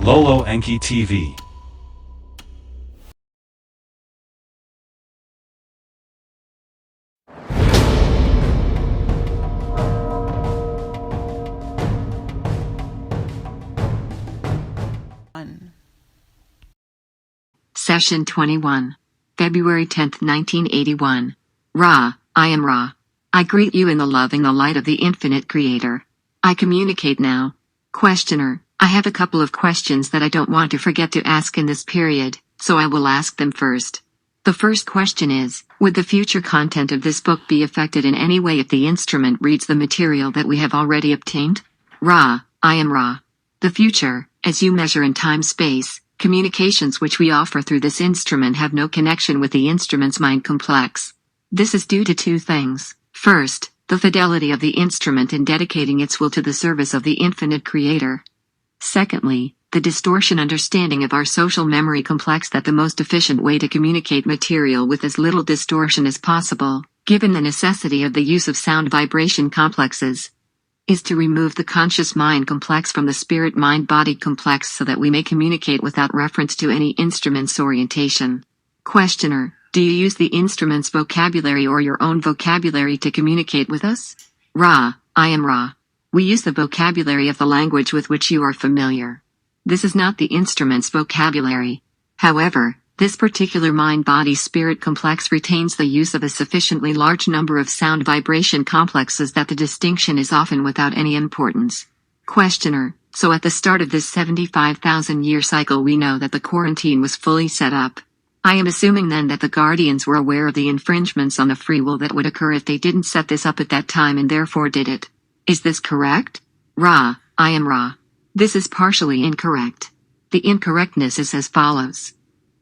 Lolo Enki TV. Session 21. February 10, 1981. Ra, I am Ra. I greet you in the love and the light of the infinite creator. I communicate now. Questioner, I have a couple of questions that I don't want to forget to ask in this period, so I will ask them first. The first question is, would the future content of this book be affected in any way if the instrument reads the material that we have already obtained? Ra, I am Ra. The future, as you measure in time-space, communications which we offer through this instrument have no connection with the instrument's mind complex. This is due to two things. First, the fidelity of the instrument in dedicating its will to the service of the infinite creator. Secondly, the distortion understanding of our social memory complex that the most efficient way to communicate material with as little distortion as possible, given the necessity of the use of sound vibration complexes, is to remove the conscious mind complex from the spirit mind-body complex so that we may communicate without reference to any instrument's orientation. Questioner, do you use the instrument's vocabulary or your own vocabulary to communicate with us? Ra, I am Ra. We use the vocabulary of the language with which you are familiar. This is not the instrument's vocabulary. However, this particular mind-body-spirit complex retains the use of a sufficiently large number of sound vibration complexes that the distinction is often without any importance. Questioner, so at the start of this 75,000-year cycle we know that the quarantine was fully set up. I am assuming then that the guardians were aware of the infringements on the free will that would occur if they didn't set this up at that time and therefore did it. Is this correct? Ra, I am Ra. This is partially incorrect. The incorrectness is as follows.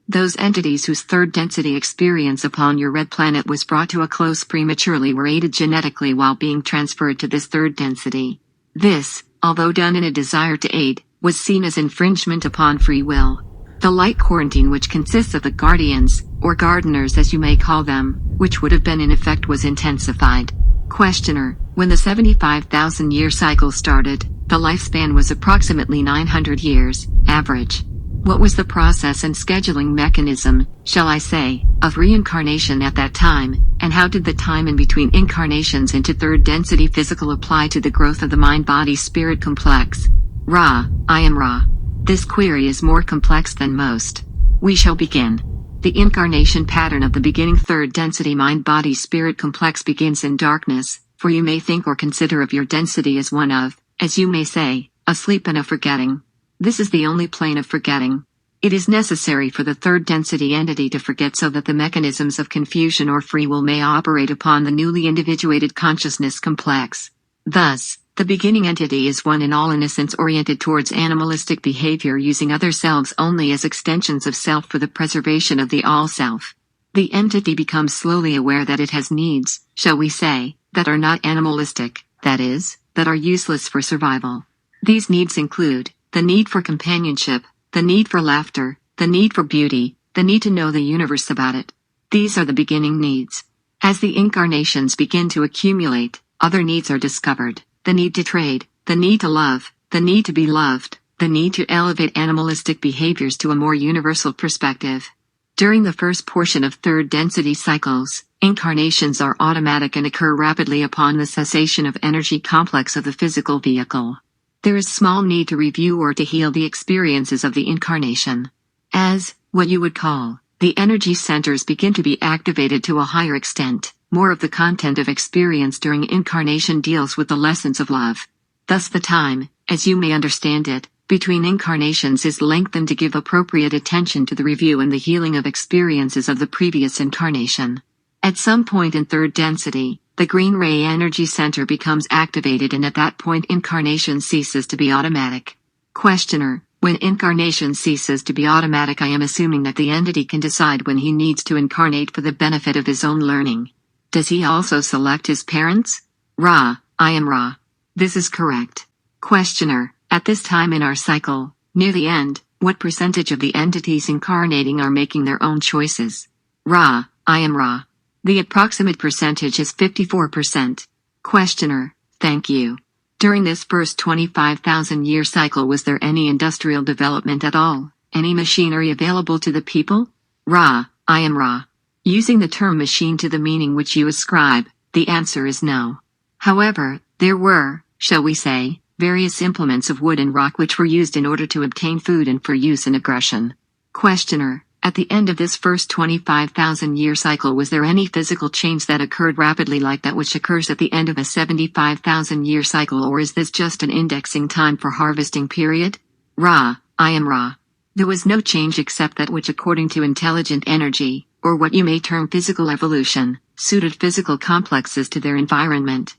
Those entities whose third density experience upon your red planet was brought to a close prematurely were aided genetically while being transferred to this third density. This, although done in a desire to aid, was seen as infringement upon free will. The light quarantine, which consists of the guardians, or gardeners as you may call them, which would have been in effect, was intensified. Questioner, when the 75,000-year cycle started, the lifespan was approximately 900 years, average. What was the process and scheduling mechanism, shall I say, of reincarnation at that time, and how did the time in between incarnations into third density physical apply to the growth of the mind-body-spirit complex? Ra, I am Ra. This query is more complex than most. We shall begin. The incarnation pattern of the beginning third density mind-body-spirit complex begins in darkness, for you may think or consider of your density as one of, as you may say, a sleep and a forgetting. This is the only plane of forgetting. It is necessary for the third density entity to forget so that the mechanisms of confusion or free will may operate upon the newly individuated consciousness complex. Thus, the beginning entity is one in all innocence oriented towards animalistic behavior using other selves only as extensions of self for the preservation of the all-self. The entity becomes slowly aware that it has needs, shall we say, that are not animalistic, that is, that are useless for survival. These needs include the need for companionship, the need for laughter, the need for beauty, the need to know the universe about it. These are the beginning needs. As the incarnations begin to accumulate, other needs are discovered. The need to trade, the need to love, the need to be loved, the need to elevate animalistic behaviors to a more universal perspective. During the first portion of third density cycles, incarnations are automatic and occur rapidly upon the cessation of energy complex of the physical vehicle. There is small need to review or to heal the experiences of the incarnation. As, what you would call, the energy centers begin to be activated to a higher extent, more of the content of experience during incarnation deals with the lessons of love. Thus the time, as you may understand it, between incarnations is lengthened to give appropriate attention to the review and the healing of experiences of the previous incarnation. At some point in third density, the green ray energy center becomes activated and at that point incarnation ceases to be automatic. Questioner, when incarnation ceases to be automatic I am assuming that the entity can decide when he needs to incarnate for the benefit of his own learning. Does he also select his parents? Ra, I am Ra. This is correct. Questioner, at this time in our cycle, near the end, what percentage of the entities incarnating are making their own choices? Ra, I am Ra. The approximate percentage is 54%. Questioner, thank you. During this first 25,000-year cycle, was there any industrial development at all? Any machinery available to the people? Ra, I am Ra. Using the term machine to the meaning which you ascribe, the answer is no. However, there were, shall we say, various implements of wood and rock which were used in order to obtain food and for use in aggression. Questioner, at the end of this first 25,000-year cycle, was there any physical change that occurred rapidly like that which occurs at the end of a 75,000-year cycle, or is this just an indexing time for harvesting period? Ra, I am Ra. There was no change except that which, according to intelligent energy, or what you may term physical evolution, suited physical complexes to their environment.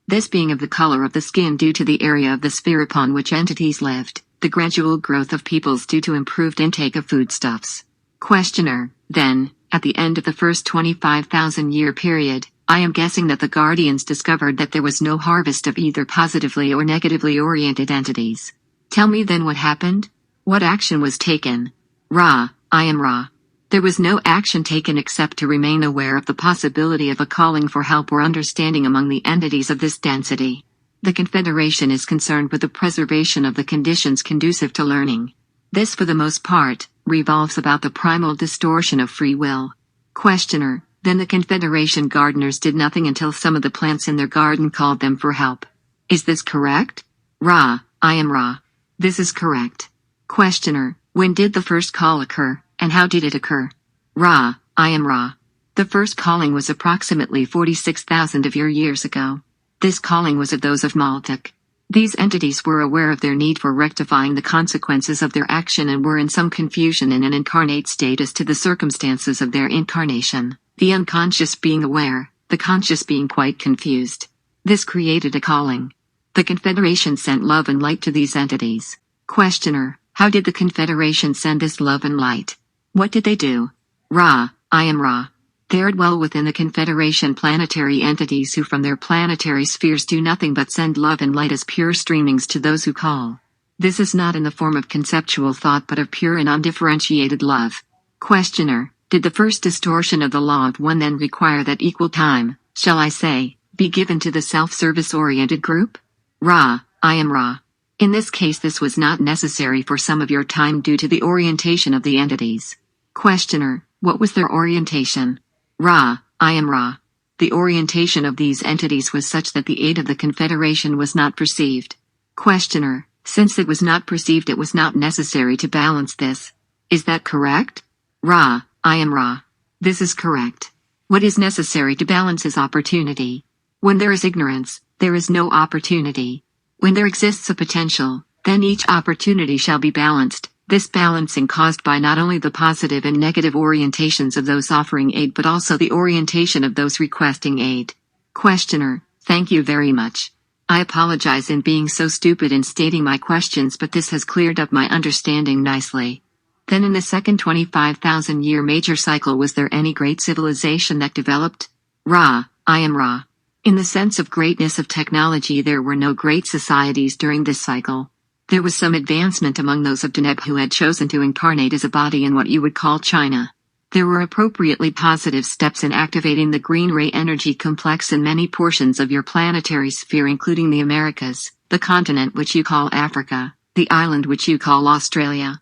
This being of the color of the skin due to the area of the sphere upon which entities lived, the gradual growth of peoples due to improved intake of foodstuffs. Questioner, then, at the end of the first 25,000-year period, I am guessing that the Guardians discovered that there was no harvest of either positively or negatively oriented entities. Tell me then what happened? What action was taken? Ra, I am Ra. There was no action taken except to remain aware of the possibility of a calling for help or understanding among the entities of this density. The Confederation is concerned with the preservation of the conditions conducive to learning. This, for the most part, revolves about the primal distortion of free will. Questioner, then the Confederation gardeners did nothing until some of the plants in their garden called them for help. Is this correct? Ra, I am Ra. This is correct. Questioner, when did the first call occur, and how did it occur? Ra, I am Ra. The first calling was approximately 46,000 of your years ago. This calling was of those of Maldek. These entities were aware of their need for rectifying the consequences of their action and were in some confusion in an incarnate state as to the circumstances of their incarnation, the unconscious being aware, the conscious being quite confused. This created a calling. The Confederation sent love and light to these entities. Questioner, how did the Confederation send this love and light? What did they do? Ra, I am Ra. There dwell within the Confederation planetary entities who from their planetary spheres do nothing but send love and light as pure streamings to those who call. This is not in the form of conceptual thought but of pure and undifferentiated love. Questioner, did the first distortion of the law of one then require that equal time, shall I say, be given to the self-service oriented group? Ra, I am Ra. In this case this was not necessary for some of your time due to the orientation of the entities. Questioner, what was their orientation? Ra, I am Ra. The orientation of these entities was such that the aid of the Confederation was not perceived. Questioner, since it was not perceived it was not necessary to balance this. Is that correct? Ra, I am Ra. This is correct. What is necessary to balance is opportunity. When there is ignorance, there is no opportunity. When there exists a potential, then each opportunity shall be balanced, this balancing caused by not only the positive and negative orientations of those offering aid but also the orientation of those requesting aid. Questioner, thank you very much. I apologize in being so stupid in stating my questions but this has cleared up my understanding nicely. Then in the second 25,000-year major cycle was there any great civilization that developed? Ra, I am Ra. In the sense of greatness of technology there were no great societies during this cycle. There was some advancement among those of Deneb who had chosen to incarnate as a body in what you would call China. There were appropriately positive steps in activating the green ray energy complex in many portions of your planetary sphere including the Americas, the continent which you call Africa, the island which you call Australia,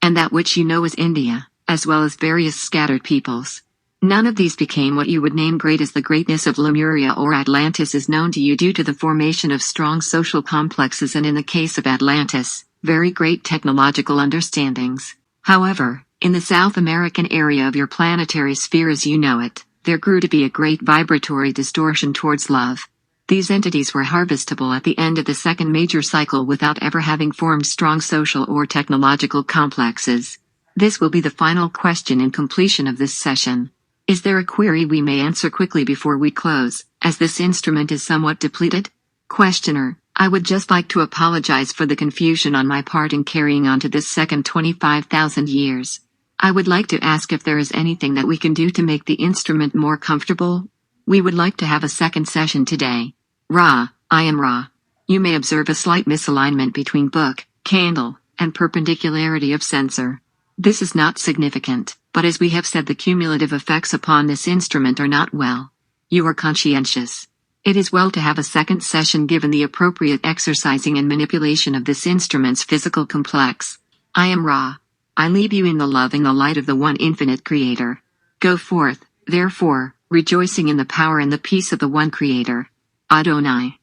and that which you know as India, as well as various scattered peoples. None of these became what you would name great as the greatness of Lemuria or Atlantis is known to you due to the formation of strong social complexes and in the case of Atlantis, very great technological understandings. However, in the South American area of your planetary sphere as you know it, there grew to be a great vibratory distortion towards love. These entities were harvestable at the end of the second major cycle without ever having formed strong social or technological complexes. This will be the final question in completion of this session. Is there a query we may answer quickly before we close, as this instrument is somewhat depleted? Questioner, I would just like to apologize for the confusion on my part in carrying on to this second 25,000 years. I would like to ask if there is anything that we can do to make the instrument more comfortable. We would like to have a second session today. Ra, I am Ra. You may observe a slight misalignment between book, candle, and perpendicularity of sensor. This is not significant, but as we have said the cumulative effects upon this instrument are not well. You are conscientious. It is well to have a second session given the appropriate exercising and manipulation of this instrument's physical complex. I am Ra. I leave you in the loving the light of the one infinite Creator. Go forth, therefore, rejoicing in the power and the peace of the one Creator. Adonai.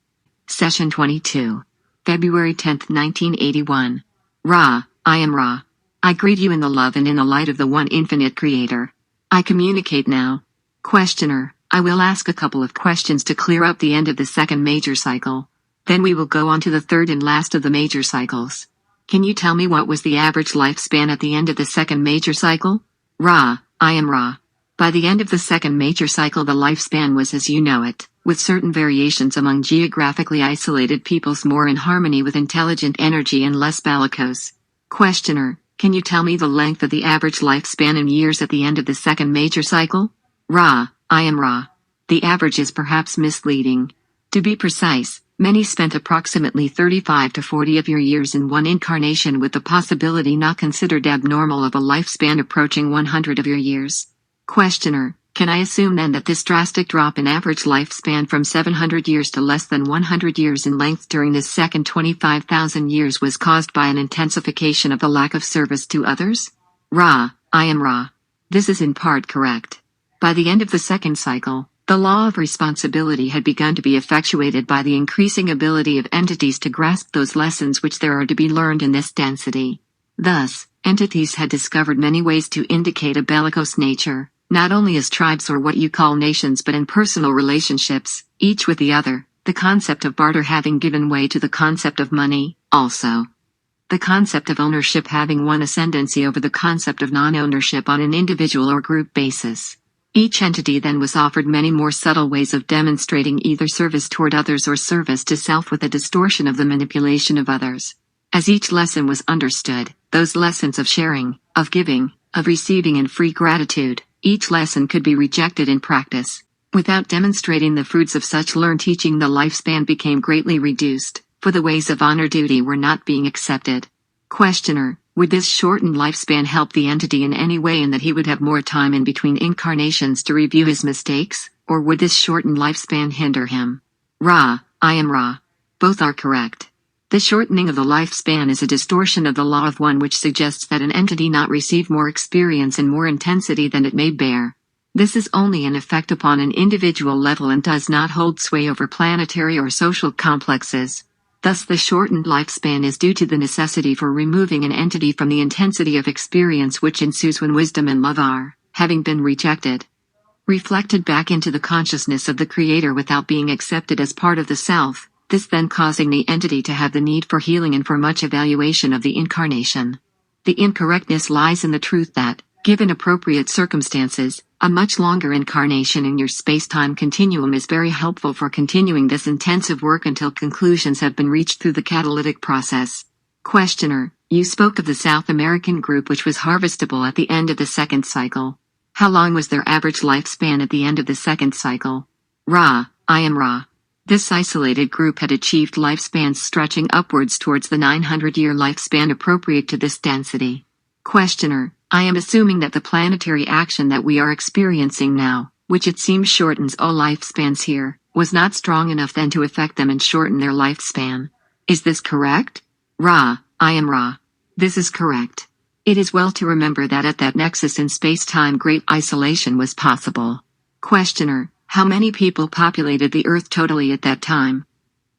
Session 22. February 10, 1981. Ra, I am Ra. I greet you in the love and in the light of the one infinite Creator. I communicate now. Questioner, I will ask a couple of questions to clear up the end of the second major cycle. Then we will go on to the third and last of the major cycles. Can you tell me what was the average lifespan at the end of the second major cycle? Ra, I am Ra. By the end of the second major cycle the lifespan was as you know it, with certain variations among geographically isolated peoples more in harmony with intelligent energy and less bellicose. Questioner, can you tell me the length of the average lifespan in years at the end of the second major cycle? Ra, I am Ra. The average is perhaps misleading. To be precise, many spent approximately 35 to 40 of your years in one incarnation with the possibility not considered abnormal of a lifespan approaching 100 of your years. Questioner, can I assume then that this drastic drop in average lifespan from 700 years to less than 100 years in length during this second 25,000 years was caused by an intensification of the lack of service to others? Ra, I am Ra. This is in part correct. By the end of the second cycle, the law of responsibility had begun to be effectuated by the increasing ability of entities to grasp those lessons which there are to be learned in this density. Thus, entities had discovered many ways to indicate a bellicose nature, not only as tribes or what you call nations but in personal relationships, each with the other, the concept of barter having given way to the concept of money, also. The concept of ownership having won ascendancy over the concept of non-ownership on an individual or group basis. Each entity then was offered many more subtle ways of demonstrating either service toward others or service to self with a distortion of the manipulation of others. As each lesson was understood, those lessons of sharing, of giving, of receiving and free gratitude, each lesson could be rejected in practice. Without demonstrating the fruits of such learned teaching the lifespan became greatly reduced, for the ways of honor duty were not being accepted. Questioner, would this shortened lifespan help the entity in any way in that he would have more time in between incarnations to review his mistakes, or would this shortened lifespan hinder him? Ra, I am Ra. Both are correct. The shortening of the lifespan is a distortion of the law of one which suggests that an entity not receive more experience and more intensity than it may bear. This is only an effect upon an individual level and does not hold sway over planetary or social complexes. Thus the shortened lifespan is due to the necessity for removing an entity from the intensity of experience which ensues when wisdom and love are, having been rejected, reflected back into the consciousness of the Creator without being accepted as part of the self, this then causing the entity to have the need for healing and for much evaluation of the incarnation. The incorrectness lies in the truth that, given appropriate circumstances, a much longer incarnation in your space-time continuum is very helpful for continuing this intensive work until conclusions have been reached through the catalytic process. Questioner, you spoke of the South American group which was harvestable at the end of the second cycle. How long was their average lifespan at the end of the second cycle? Ra, I am Ra. This isolated group had achieved lifespans stretching upwards towards the 900-year lifespan appropriate to this density. Questioner, I am assuming that the planetary action that we are experiencing now, which it seems shortens all lifespans here, was not strong enough then to affect them and shorten their lifespan. Is this correct? Ra, I am Ra. This is correct. It is well to remember that at that nexus in space-time great isolation was possible. Questioner, how many people populated the Earth totally at that time?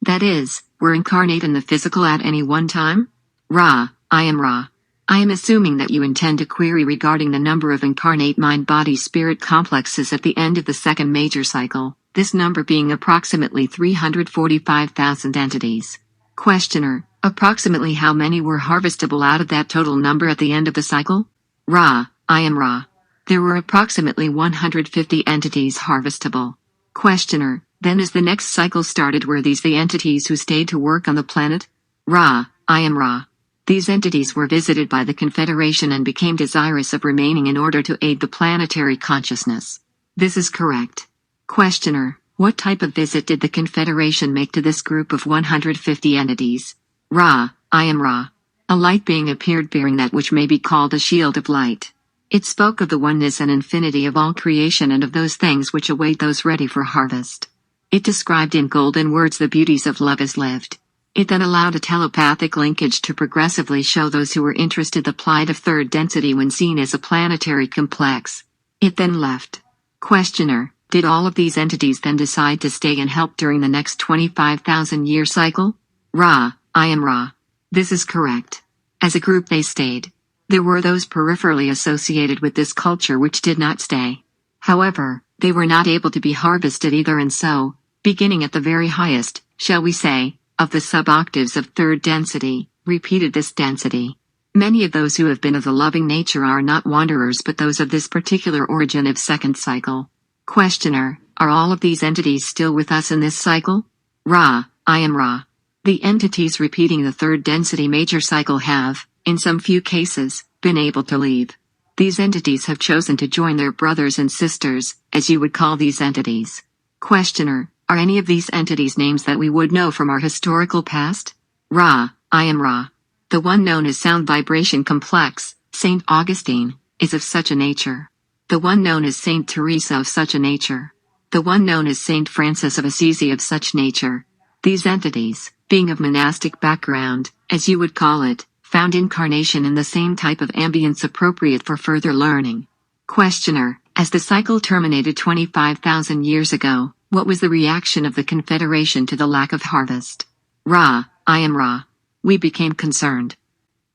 That is, were incarnate in the physical at any one time? Ra, I am Ra. I am assuming that you intend to query regarding the number of incarnate mind-body-spirit complexes at the end of the second major cycle, this number being approximately 345,000 entities. Questioner, approximately how many were harvestable out of that total number at the end of the cycle? Ra, I am Ra. There were approximately 150 entities harvestable. Questioner, then as the next cycle started were these the entities who stayed to work on the planet? Ra, I am Ra. These entities were visited by the Confederation and became desirous of remaining in order to aid the planetary consciousness. This is correct. Questioner, what type of visit did the Confederation make to this group of 150 entities? Ra, I am Ra. A light being appeared bearing that which may be called a shield of light. It spoke of the oneness and infinity of all creation and of those things which await those ready for harvest. It described in golden words the beauties of love as lived. It then allowed a telepathic linkage to progressively show those who were interested the plight of third density when seen as a planetary complex. It then left. Questioner: did all of these entities then decide to stay and help during the next 25,000-year cycle? Ra: I am Ra. This is correct. As a group they stayed. There were those peripherally associated with this culture which did not stay. However, they were not able to be harvested either, and so, beginning at the very highest, shall we say, of the sub-octaves of third density, repeated this density. Many of those who have been of the loving nature are not wanderers but those of this particular origin of second cycle. Questioner: are all of these entities still with us in this cycle? Ra: I am Ra. The entities repeating the third density major cycle have, in some few cases, been able to leave. These entities have chosen to join their brothers and sisters, as you would call these entities. Questioner: are any of these entities names that we would know from our historical past? Ra: I am Ra. The one known as Sound Vibration Complex, Saint Augustine, is of such a nature. The one known as Saint Teresa of such a nature. The one known as Saint Francis of Assisi of such nature. These entities, being of monastic background, as you would call it, found incarnation in the same type of ambience appropriate for further learning. Questioner: as the cycle terminated 25,000 years ago, what was the reaction of the Confederation to the lack of harvest? Ra: I am Ra. We became concerned.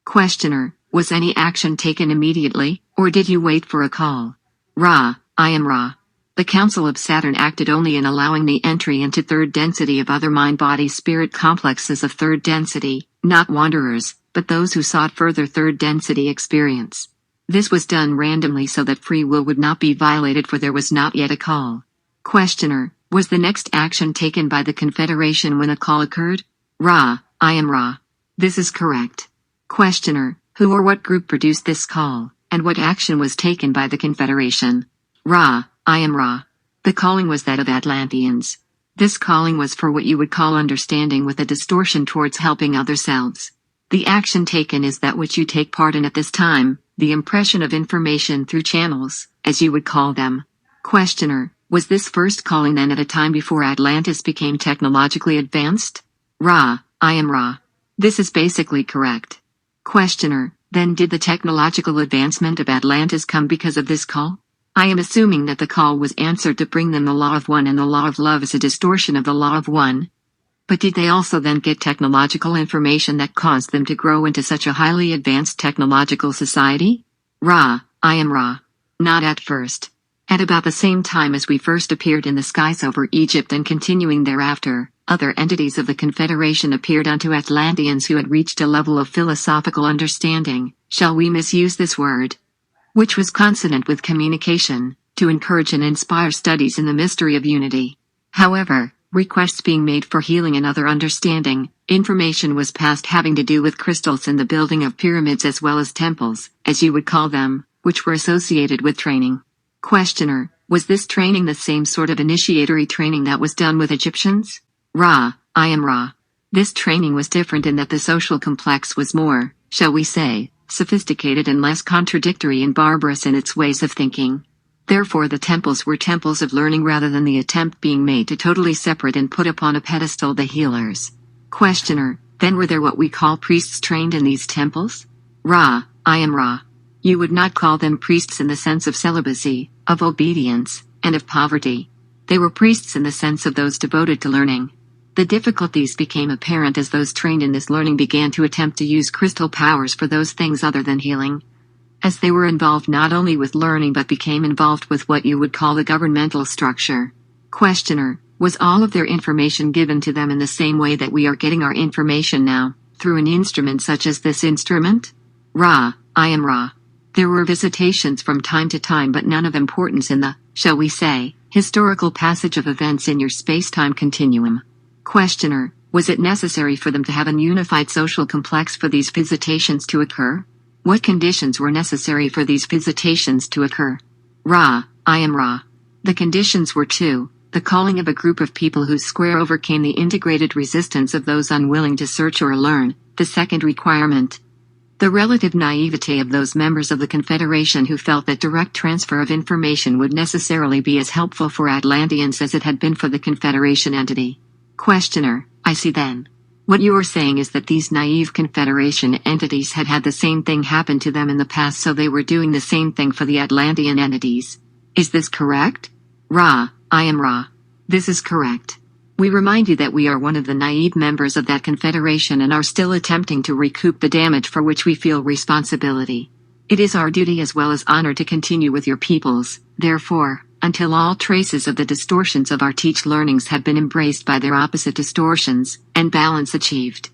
Questioner: was any action taken immediately, or did you wait for a call? Ra: I am Ra. The Council of Saturn acted only in allowing the entry into third density of other mind-body-spirit complexes of third density, not wanderers, but those who sought further third density experience. This was done randomly so that free will would not be violated, for there was not yet a call. Questioner: was the next action taken by the Confederation when a call occurred? Ra: I am Ra. This is correct. Questioner: who or what group produced this call, and what action was taken by the Confederation? Ra: I am Ra. The calling was that of Atlanteans. This calling was for what you would call understanding with a distortion towards helping other selves. The action taken is that which you take part in at this time, the impression of information through channels, as you would call them. Questioner: was this first calling then at a time before Atlantis became technologically advanced? Ra: I am Ra. This is basically correct. Questioner: then did the technological advancement of Atlantis come because of this call? I am assuming that the call was answered to bring them the law of one, and the law of love is a distortion of the law of one. But did they also then get technological information that caused them to grow into such a highly advanced technological society? Ra: I am Ra. Not at first. At about the same time as we first appeared in the skies over Egypt and continuing thereafter, other entities of the Confederation appeared unto Atlanteans who had reached a level of philosophical understanding, shall we misuse this word? Which was consonant with communication, to encourage and inspire studies in the mystery of unity. However, requests being made for healing and other understanding, information was passed having to do with crystals and the building of pyramids as well as temples, as you would call them, which were associated with training. Questioner: was this training the same sort of initiatory training that was done with Egyptians? Ra: I am Ra. This training was different in that the social complex was more, shall we say, sophisticated and less contradictory and barbarous in its ways of thinking. Therefore the temples were temples of learning rather than the attempt being made to totally separate and put upon a pedestal the healers. Questioner: then were there what we call priests trained in these temples? Ra: I am Ra. You would not call them priests in the sense of celibacy, of obedience, and of poverty. They were priests in the sense of those devoted to learning. The difficulties became apparent as those trained in this learning began to attempt to use crystal powers for those things other than healing. As they were involved not only with learning but became involved with what you would call the governmental structure. Questioner: was all of their information given to them in the same way that we are getting our information now, through an instrument such as this instrument? Ra: I am Ra. There were visitations from time to time, but none of importance in the, shall we say, historical passage of events in your space-time continuum. Questioner: was it necessary for them to have an unified social complex for these visitations to occur? What conditions were necessary for these visitations to occur? Ra: I am Ra. The conditions were two: the calling of a group of people whose square overcame the integrated resistance of those unwilling to search or learn, the second requirement. The relative naivete of those members of the Confederation who felt that direct transfer of information would necessarily be as helpful for Atlanteans as it had been for the Confederation entity. Questioner: I see then. What you are saying is that these naive Confederation entities had had the same thing happen to them in the past, so they were doing the same thing for the Atlantean entities. Is this correct? Ra: I am Ra. This is correct. We remind you that we are one of the naive members of that confederation and are still attempting to recoup the damage for which we feel responsibility. It is our duty as well as honor to continue with your peoples, therefore, until all traces of the distortions of our teach learnings have been embraced by their opposite distortions, and balance achieved.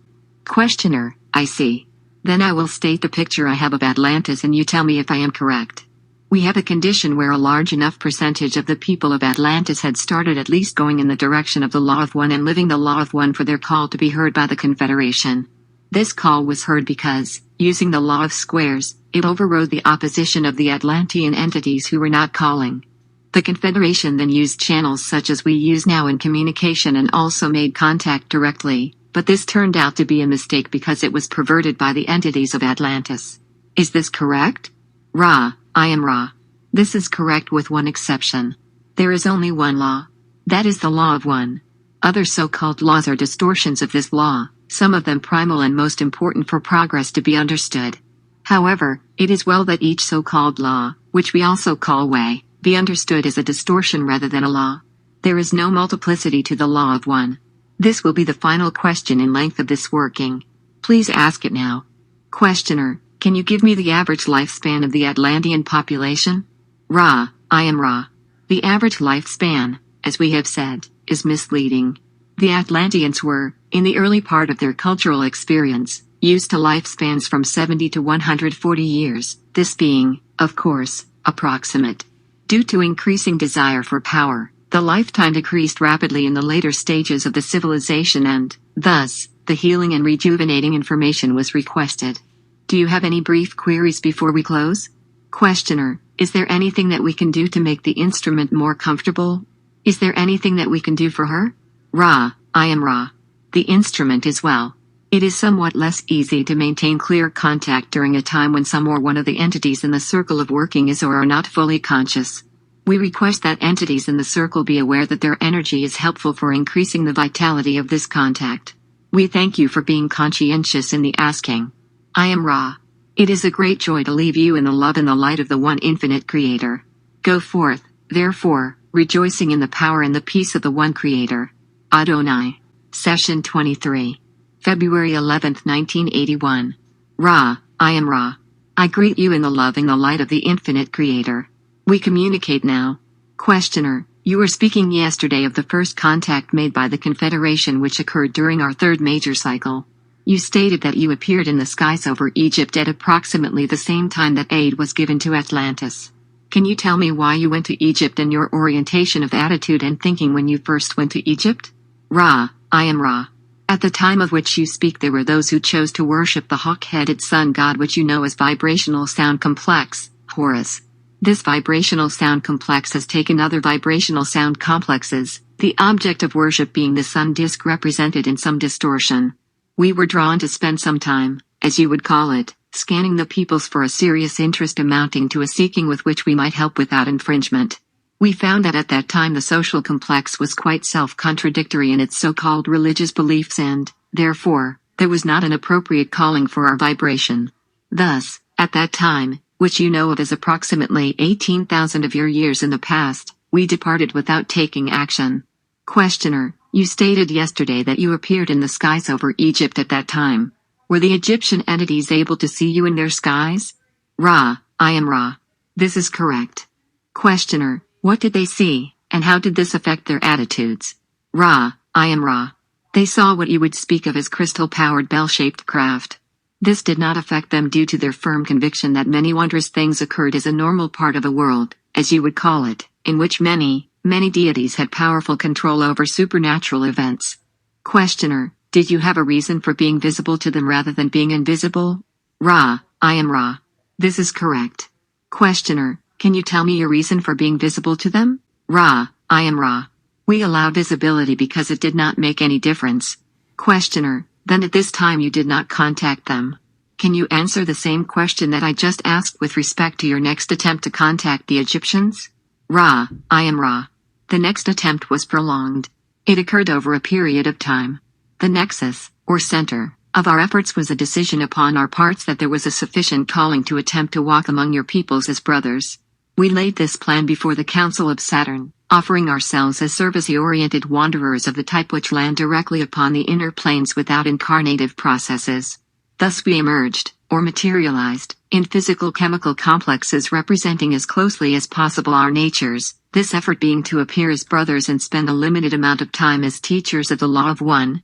Questioner: I see. Then I will state the picture I have of Atlantis and you tell me if I am correct. We have a condition where a large enough percentage of the people of Atlantis had started at least going in the direction of the Law of One and living the Law of One for their call to be heard by the Confederation. This call was heard because, using the Law of Squares, it overrode the opposition of the Atlantean entities who were not calling. The Confederation then used channels such as we use now in communication and also made contact directly, but this turned out to be a mistake because it was perverted by the entities of Atlantis. Is this correct? Ra: I am Ra. This is correct with one exception. There is only one law. That is the Law of One. Other so-called laws are distortions of this law, some of them primal and most important for progress to be understood. However, it is well that each so-called law, which we also call way, be understood as a distortion rather than a law. There is no multiplicity to the Law of One. This will be the final question in length of this working. Please ask it now. Questioner: Can you give me the average lifespan of the Atlantean population? Ra: I am Ra. The average lifespan, as we have said, is misleading. The Atlanteans were, in the early part of their cultural experience, used to lifespans from 70 to 140 years, this being, of course, approximate. Due to increasing desire for power, the lifetime decreased rapidly in the later stages of the civilization and, thus, the healing and rejuvenating information was requested. Do you have any brief queries before we close? Questioner: Is there anything that we can do to make the instrument more comfortable? Is there anything that we can do for her? Ra: I am Ra. The instrument is well. It is somewhat less easy to maintain clear contact during a time when some or one of the entities in the circle of working is or are not fully conscious. We request that entities in the circle be aware that their energy is helpful for increasing the vitality of this contact. We thank you for being conscientious in the asking. I am Ra. It is a great joy to leave you in the love and the light of the One Infinite Creator. Go forth, therefore, rejoicing in the power and the peace of the One Creator. Adonai. Session 23. February 11, 1981. Ra: I am Ra. I greet you in the love and the light of the Infinite Creator. We communicate now. Questioner: You were speaking yesterday of the first contact made by the Confederation which occurred during our third major cycle. You stated that you appeared in the skies over Egypt at approximately the same time that aid was given to Atlantis. Can you tell me why you went to Egypt and your orientation of attitude and thinking when you first went to Egypt? Ra: I am Ra. At the time of which you speak there were those who chose to worship the hawk-headed sun god which you know as vibrational sound complex, Horus. This vibrational sound complex has taken other vibrational sound complexes, the object of worship being the sun disk represented in some distortion. We were drawn to spend some time, as you would call it, scanning the peoples for a serious interest amounting to a seeking with which we might help without infringement. We found that at that time the social complex was quite self-contradictory in its so-called religious beliefs and, therefore, there was not an appropriate calling for our vibration. Thus, at that time, which you know of as approximately 18,000 of your years in the past, we departed without taking action. Questioner: You stated yesterday that you appeared in the skies over Egypt at that time. Were the Egyptian entities able to see you in their skies? Ra: I am Ra. This is correct. Questioner: What did they see, and how did this affect their attitudes? Ra: I am Ra. They saw what you would speak of as crystal-powered bell-shaped craft. This did not affect them due to their firm conviction that many wondrous things occurred as a normal part of a world, as you would call it, in which many deities had powerful control over supernatural events. Questioner: Did you have a reason for being visible to them rather than being invisible? Ra: I am Ra. This is correct. Questioner: Can you tell me your reason for being visible to them? Ra: I am Ra. We allow visibility because it did not make any difference. Questioner: Then at this time you did not contact them. Can you answer the same question that I just asked with respect to your next attempt to contact the Egyptians? Ra, I am Ra. The next attempt was prolonged. It occurred over a period of time. The nexus, or center, of our efforts was a decision upon our parts that there was a sufficient calling to attempt to walk among your peoples as brothers. We laid this plan before the Council of Saturn, offering ourselves as service-oriented wanderers of the type which land directly upon the inner planes without incarnative processes. Thus we emerged, or materialized, in physical chemical complexes representing as closely as possible our natures, this effort being to appear as brothers and spend a limited amount of time as teachers of the Law of One.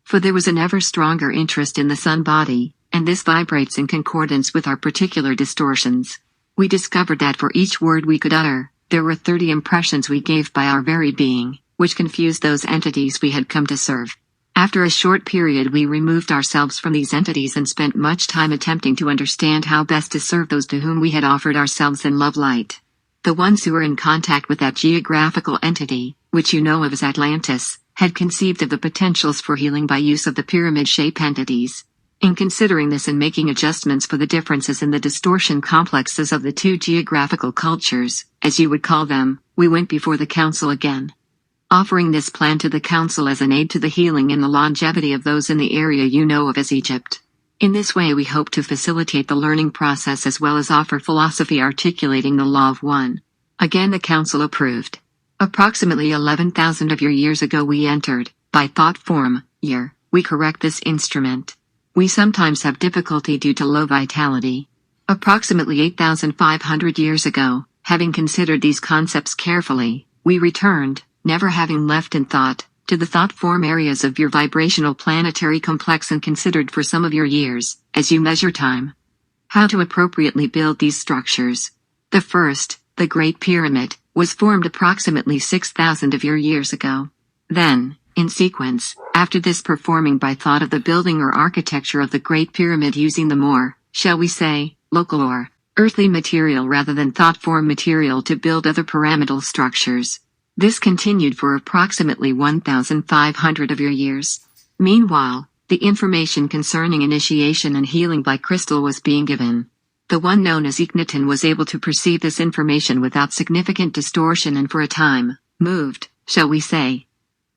For there was an ever stronger interest in the sun body, and this vibrates in concordance with our particular distortions. We discovered that for each word we could utter, there were 30 impressions we gave by our very being, which confused those entities we had come to serve. After a short period we removed ourselves from these entities and spent much time attempting to understand how best to serve those to whom we had offered ourselves in love light. The ones who were in contact with that geographical entity, which you know of as Atlantis, had conceived of the potentials for healing by use of the pyramid-shape entities. In considering this and making adjustments for the differences in the distortion complexes of the two geographical cultures, as you would call them, we went before the council again. Offering this plan to the council as an aid to the healing and the longevity of those in the area you know of as Egypt. In this way we hope to facilitate the learning process as well as offer philosophy articulating the Law of One. Again the council approved. Approximately 11,000 of your years ago we entered, by thought form, year, we correct this instrument. We sometimes have difficulty due to low vitality. Approximately 8,500 years ago, having considered these concepts carefully, we returned, never having left in thought, to the thought form areas of your vibrational planetary complex and considered for some of your years, as you measure time, how to appropriately build these structures. The first, the Great Pyramid, was formed approximately 6,000 of your years ago. Then, in sequence, after this performing by thought of the building or architecture of the Great Pyramid using the more, shall we say, local or earthly material rather than thought form material to build other pyramidal structures. This continued for approximately 1,500 of your years. Meanwhile, the information concerning initiation and healing by crystal was being given. The one known as Igniton was able to perceive this information without significant distortion and for a time, moved, shall we say,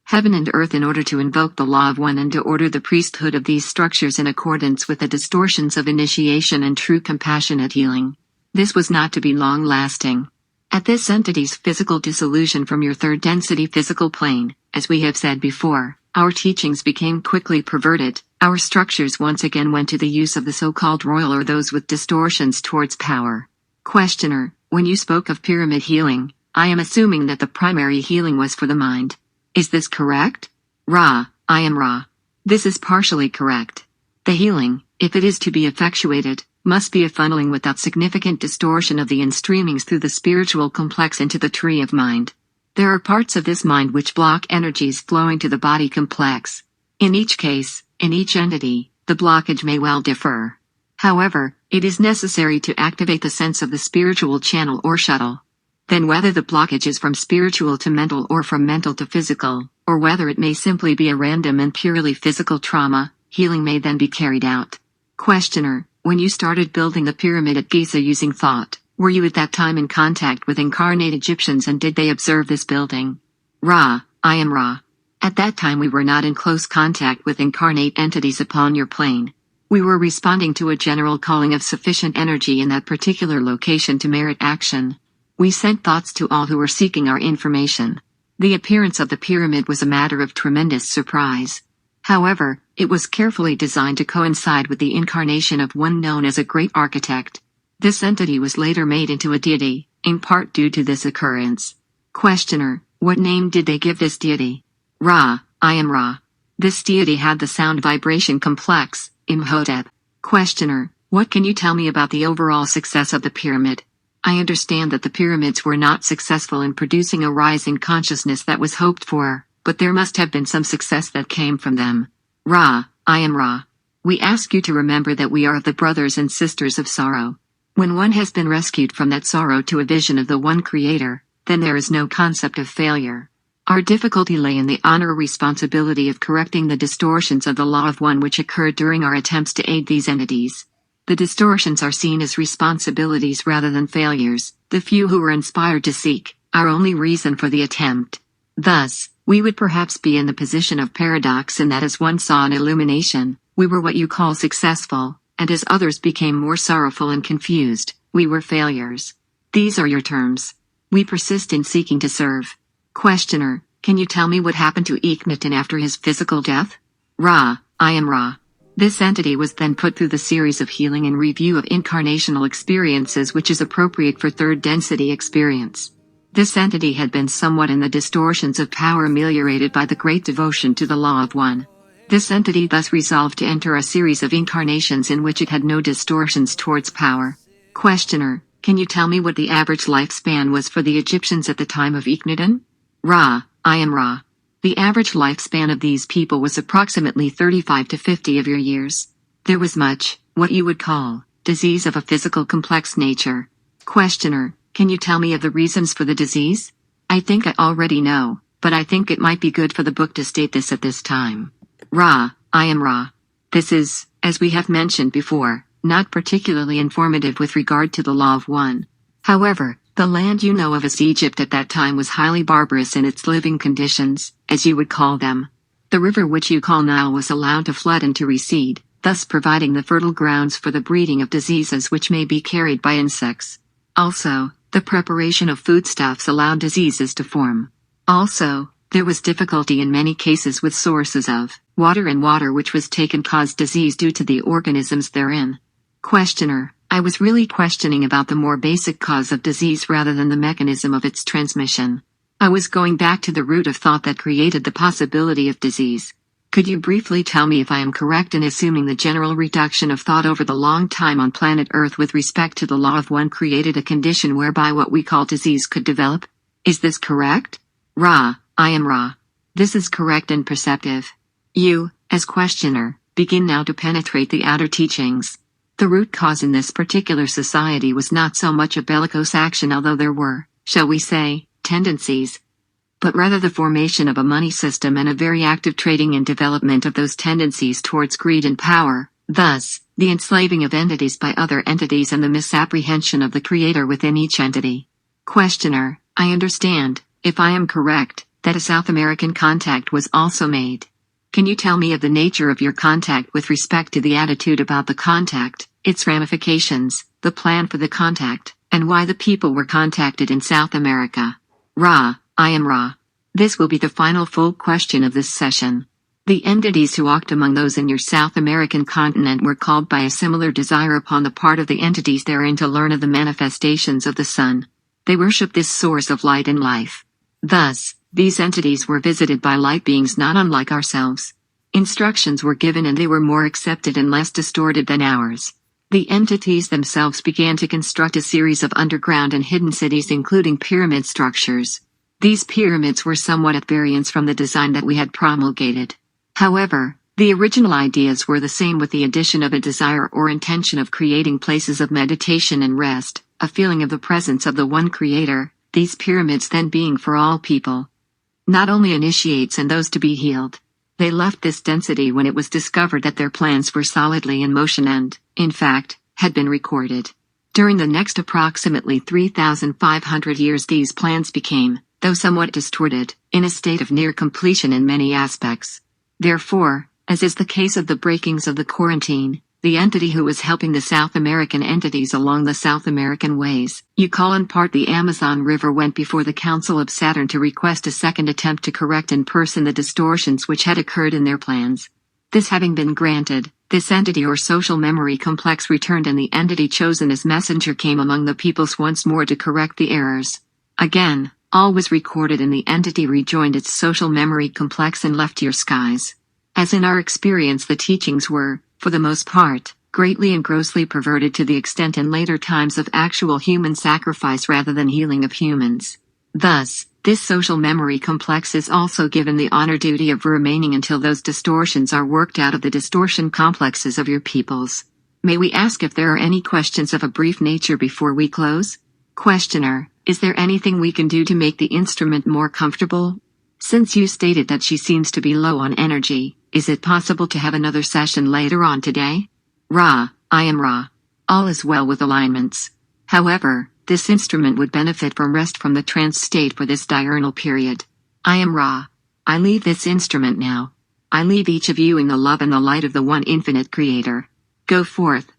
heaven and earth in order to invoke the Law of One and to order the priesthood of these structures in accordance with the distortions of initiation and true compassionate healing. This was not to be long-lasting. At this entity's physical dissolution from your third density physical plane, as we have said before, our teachings became quickly perverted, our structures once again went to the use of the so-called royal or those with distortions towards power. Questioner, when you spoke of pyramid healing, I am assuming that the primary healing was for the mind. Is this correct? Ra, I am Ra. This is partially correct. The healing, if it is to be effectuated, must be a funneling without significant distortion of the in-streamings through the spiritual complex into the tree of mind. There are parts of this mind which block energies flowing to the body complex. In each case, in each entity, the blockage may well differ. However, it is necessary to activate the sense of the spiritual channel or shuttle. Then whether the blockage is from spiritual to mental or from mental to physical, or whether it may simply be a random and purely physical trauma, healing may then be carried out. Questioner, when you started building the pyramid at Giza using thought, were you at that time in contact with incarnate Egyptians and did they observe this building? Ra, I am Ra. At that time we were not in close contact with incarnate entities upon your plane. We were responding to a general calling of sufficient energy in that particular location to merit action. We sent thoughts to all who were seeking our information. The appearance of the pyramid was a matter of tremendous surprise. However, it was carefully designed to coincide with the incarnation of one known as a great architect. This entity was later made into a deity, in part due to this occurrence. Questioner, what name did they give this deity? Ra, I am Ra. This deity had the sound vibration complex, Imhotep. Questioner, what can you tell me about the overall success of the pyramid? I understand that the pyramids were not successful in producing a rise in consciousness that was hoped for, but there must have been some success that came from them. Ra, I am Ra. We ask you to remember that we are the brothers and sisters of sorrow. When one has been rescued from that sorrow to a vision of the one Creator, then there is no concept of failure. Our difficulty lay in the honor responsibility of correcting the distortions of the Law of One which occurred during our attempts to aid these entities. The distortions are seen as responsibilities rather than failures, the few who were inspired to seek, our only reason for the attempt. Thus, we would perhaps be in the position of paradox in that as one saw an illumination, we were what you call successful, and as others became more sorrowful and confused, we were failures. These are your terms. We persist in seeking to serve. Questioner, can you tell me what happened to Akhenaten after his physical death? Ra, I am Ra. This entity was then put through the series of healing and review of incarnational experiences which is appropriate for third density experience. This entity had been somewhat in the distortions of power ameliorated by the great devotion to the Law of One. This entity thus resolved to enter a series of incarnations in which it had no distortions towards power. Questioner, can you tell me what the average lifespan was for the Egyptians at the time of Akhenaten? Ra, I am Ra. The average lifespan of these people was approximately 35 to 50 of your years. There was much, what you would call, disease of a physical complex nature. Questioner, can you tell me of the reasons for the disease? I think I already know, but I think it might be good for the book to state this at this time. Ra, I am Ra. This is, as we have mentioned before, not particularly informative with regard to the Law of One. However, the land you know of as Egypt at that time was highly barbarous in its living conditions, as you would call them. The river which you call Nile was allowed to flood and to recede, thus providing the fertile grounds for the breeding of diseases which may be carried by insects. Also, the preparation of foodstuffs allowed diseases to form. Also, there was difficulty in many cases with sources of water, and water which was taken caused disease due to the organisms therein. Questioner, I was really questioning about the more basic cause of disease rather than the mechanism of its transmission. I was going back to the root of thought that created the possibility of disease. Could you briefly tell me if I am correct in assuming the general reduction of thought over the long time on planet Earth with respect to the Law of One created a condition whereby what we call disease could develop? Is this correct? Ra, I am Ra. This is correct and perceptive. You, as questioner, begin now to penetrate the outer teachings. The root cause in this particular society was not so much a bellicose action, although there were, shall we say, tendencies, but rather the formation of a money system and a very active trading and development of those tendencies towards greed and power, thus, the enslaving of entities by other entities and the misapprehension of the creator within each entity. Questioner, I understand, if I am correct, that a South American contact was also made. Can you tell me of the nature of your contact with respect to the attitude about the contact, its ramifications, the plan for the contact, and why the people were contacted in South America? Ra, I am Ra. This will be the final full question of this session. The entities who walked among those in your South American continent were called by a similar desire upon the part of the entities therein to learn of the manifestations of the sun. They worship this source of light and life. Thus, these entities were visited by light beings not unlike ourselves. Instructions were given and they were more accepted and less distorted than ours. The entities themselves began to construct a series of underground and hidden cities, including pyramid structures. These pyramids were somewhat at variance from the design that we had promulgated. However, the original ideas were the same, with the addition of a desire or intention of creating places of meditation and rest, a feeling of the presence of the one creator, these pyramids then being for all people, not only initiates and those to be healed. They left this density when it was discovered that their plans were solidly in motion and, in fact, had been recorded. During the next approximately 3,500 years these plans became, though somewhat distorted, in a state of near completion in many aspects. Therefore, as is the case of the breakings of the quarantine, the entity who was helping the South American entities along the South American ways, you call in part the Amazon River, went before the Council of Saturn to request a second attempt to correct in person the distortions which had occurred in their plans. This having been granted, this entity or social memory complex returned, and the entity chosen as messenger came among the peoples once more to correct the errors. Again, all was recorded and the entity rejoined its social memory complex and left your skies. As in our experience, the teachings were, for the most part, greatly and grossly perverted to the extent in later times of actual human sacrifice rather than healing of humans. Thus, this social memory complex is also given the honor duty of remaining until those distortions are worked out of the distortion complexes of your peoples. May we ask if there are any questions of a brief nature before we close? Questioner, is there anything we can do to make the instrument more comfortable? Since you stated that she seems to be low on energy, is it possible to have another session later on today? Ra, I am Ra. All is well with alignments. However, this instrument would benefit from rest from the trance state for this diurnal period. I am Ra. I leave this instrument now. I leave each of you in the love and the light of the one infinite creator. Go forth,